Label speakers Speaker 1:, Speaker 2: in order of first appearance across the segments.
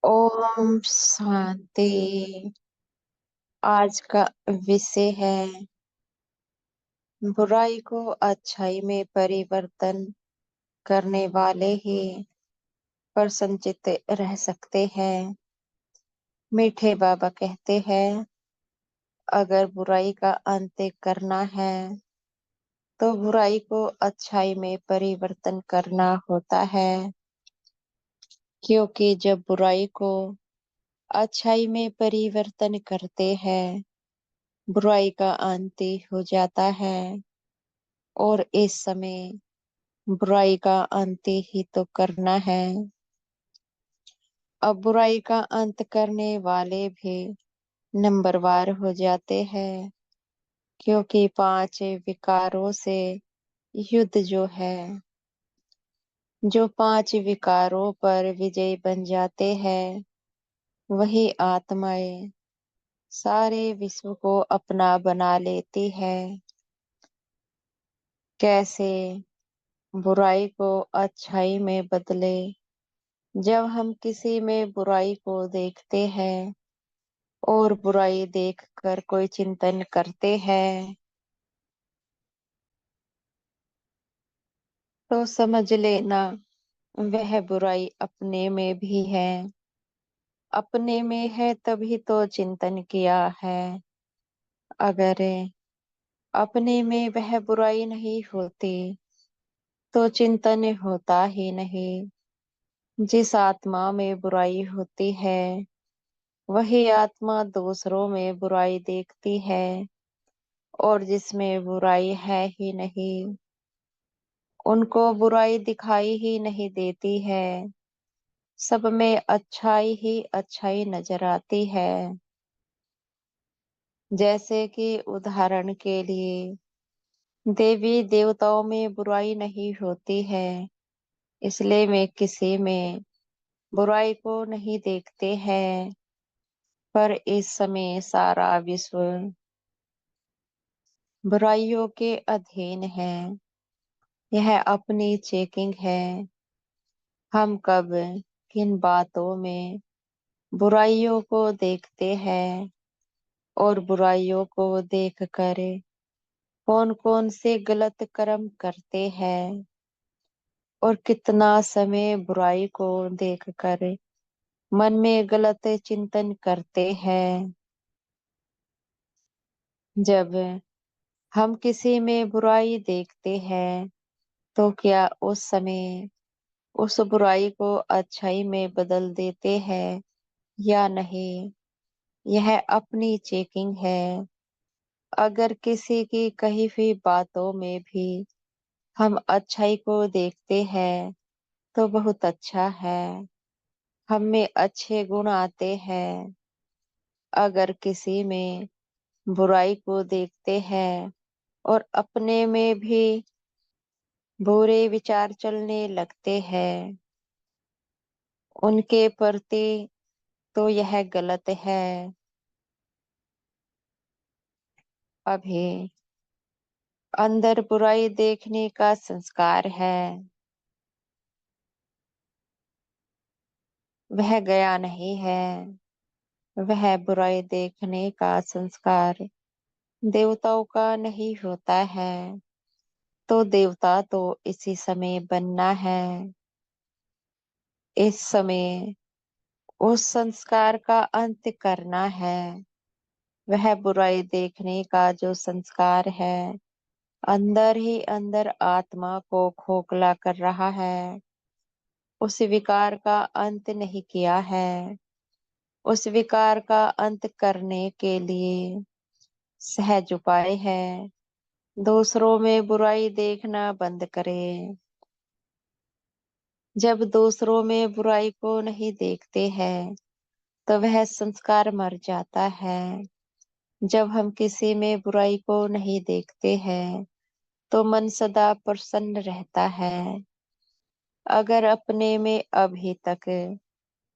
Speaker 1: ओम शांति। आज का विषय है बुराई को अच्छाई में परिवर्तन करने वाले ही प्रसन्नचित्त रह सकते हैं। मीठे बाबा कहते हैं, अगर बुराई का अंत करना है तो बुराई को अच्छाई में परिवर्तन करना होता है, क्योंकि जब बुराई को अच्छाई में परिवर्तन करते हैं बुराई का अंत हो जाता है। और इस समय बुराई का अंत ही तो करना है। अब बुराई का अंत करने वाले भी नंबरवार हो जाते हैं, क्योंकि 5 विकारों से युद्ध जो है, जो 5 विकारों पर विजय बन जाते हैं वही आत्माएं सारे विश्व को अपना बना लेती है। कैसे बुराई को अच्छाई में बदले। जब हम किसी में बुराई को देखते हैं और बुराई देखकर कोई चिंतन करते हैं तो समझ लेना वह बुराई अपने में भी है। अपने में है तभी तो चिंतन किया है। अगर अपने में वह बुराई नहीं होती तो चिंतन होता ही नहीं। जिस आत्मा में बुराई होती है वही आत्मा दूसरों में बुराई देखती है, और जिसमें बुराई है ही नहीं उनको बुराई दिखाई ही नहीं देती है। सब में अच्छाई ही अच्छाई नजर आती है। जैसे कि उदाहरण के लिए देवी देवताओं में बुराई नहीं होती है, इसलिए वे किसी में बुराई को नहीं देखते हैं। पर इस समय सारा विश्व बुराइयों के अधीन है। यह अपनी चेकिंग है। हम कब किन बातों में बुराइयों को देखते हैं और बुराइयों को देखकर कौन कौन से गलत कर्म करते हैं, और कितना समय बुराई को देखकर मन में गलत चिंतन करते हैं। जब हम किसी में बुराई देखते हैं तो क्या उस समय उस बुराई को अच्छाई में बदल देते हैं या नहीं, यह अपनी चेकिंग है। अगर किसी की कही हुई बातों में भी हम अच्छाई को देखते हैं तो बहुत अच्छा है, हम में अच्छे गुण आते हैं। अगर किसी में बुराई को देखते हैं और अपने में भी बुरे विचार चलने लगते हैं उनके प्रति, तो यह गलत है। अभी अंदर बुराई देखने का संस्कार है, वह गया नहीं है। वह बुराई देखने का संस्कार देवताओं का नहीं होता है, तो देवता तो इसी समय बनना है। इस समय उस संस्कार का अंत करना है। वह बुराई देखने का जो संस्कार है अंदर ही अंदर आत्मा को खोखला कर रहा है, उस विकार का अंत नहीं किया है। उस विकार का अंत करने के लिए सहज उपाय है, दूसरों में बुराई देखना बंद करें। जब दूसरों में बुराई को नहीं देखते हैं तो वह संस्कार मर जाता है। जब हम किसी में बुराई को नहीं देखते हैं तो मन सदा प्रसन्न रहता है। अगर अपने में अभी तक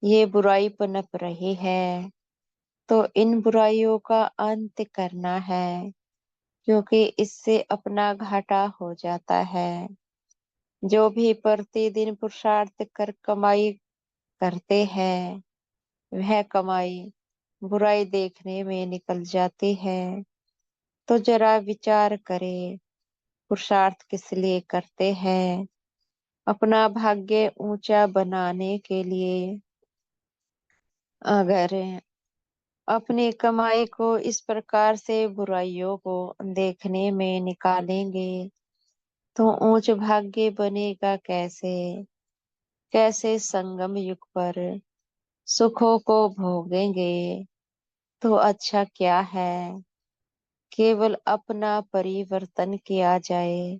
Speaker 1: ये बुराई पनप रही है तो इन बुराइयों का अंत करना है, क्योंकि इससे अपना घाटा हो जाता है। जो भी प्रतिदिन पुरुषार्थ कर कमाई करते हैं वह कमाई बुराई देखने में निकल जाती है। तो जरा विचार करें, पुरुषार्थ किस लिए करते हैं? अपना भाग्य ऊंचा बनाने के लिए। अगर अपनी कमाई को इस प्रकार से बुराइयों को देखने में निकालेंगे तो ऊंच भाग्य बनेगा कैसे? कैसे संगम युग पर सुखों को भोगेंगे? तो अच्छा क्या है, केवल अपना परिवर्तन किया जाए।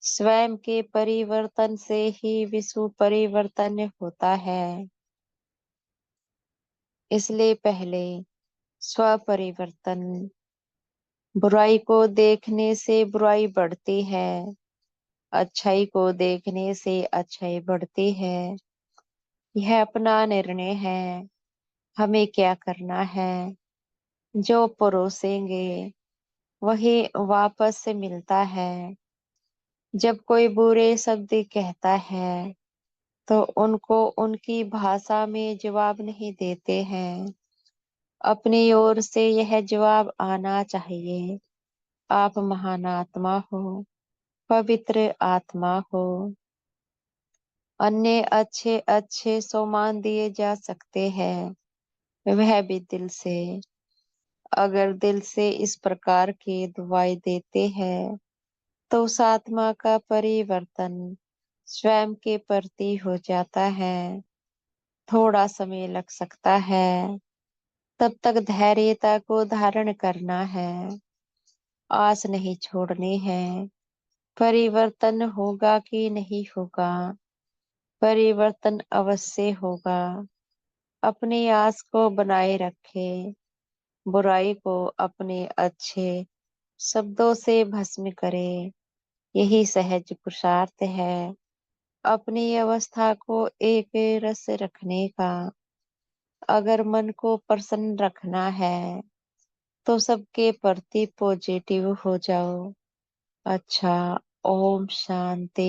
Speaker 1: स्वयं के परिवर्तन से ही विश्व परिवर्तन होता है। इसलिए पहले स्व परिवर्तन। बुराई को देखने से बुराई बढ़ती है, अच्छाई को देखने से अच्छाई बढ़ती है। यह अपना निर्णय है, हमें क्या करना है। जो परोसेंगे वही वापस से मिलता है। जब कोई बुरे शब्द कहता है तो उनको उनकी भाषा में जवाब नहीं देते हैं, अपनी ओर से यह जवाब आना चाहिए, आप महान आत्मा हो, पवित्र आत्मा हो। अन्य अच्छे अच्छे सम्मान दिए जा सकते हैं, वह भी दिल से। अगर दिल से इस प्रकार की दुआएं देते हैं तो उस आत्मा का परिवर्तन स्वयं के प्रति हो जाता है। थोड़ा समय लग सकता है, तब तक धैर्यता को धारण करना है, आस नहीं छोड़नी है। परिवर्तन होगा कि नहीं होगा, परिवर्तन अवश्य होगा। अपनी आस को बनाए रखे, बुराई को अपने अच्छे शब्दों से भस्म करे। यही सहज पुरुषार्थ है, अपनी अवस्था को एक रस रखने का। अगर मन को प्रसन्न रखना है तो सबके प्रति पॉजिटिव हो जाओ। अच्छा, ओम शांति।